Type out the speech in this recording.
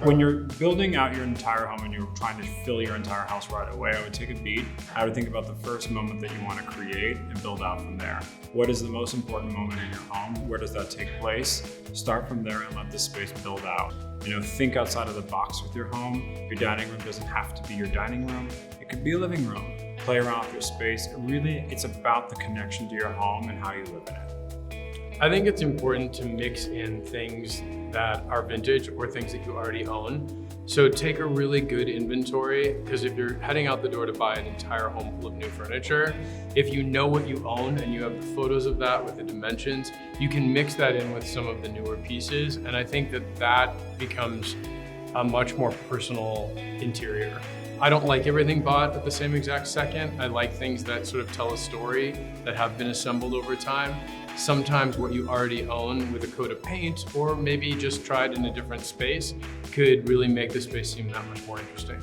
When you're building out your entire home and you're trying to fill your entire house right away, I would take a beat. I would think about the first moment that you want to create and build out from there. What is the most important moment in your home? Where does that take place? Start from there and let the space build out. Think outside of the box with your home. Your dining room doesn't have to be your dining room. It could be a living room. Play around with your space. It's about the connection to your home and how you live in it. I think it's important to mix in things that are vintage or things that you already own. So take a really good inventory, because if you're heading out the door to buy an entire home full of new furniture, if you know what you own and you have the photos of that with the dimensions, you can mix that in with some of the newer pieces. And I think that becomes a much more personal interior. I don't like everything bought at the same exact second. I like things that sort of tell a story, that have been assembled over time. Sometimes what you already own with a coat of paint, or maybe just tried in a different space, could really make the space seem that much more interesting.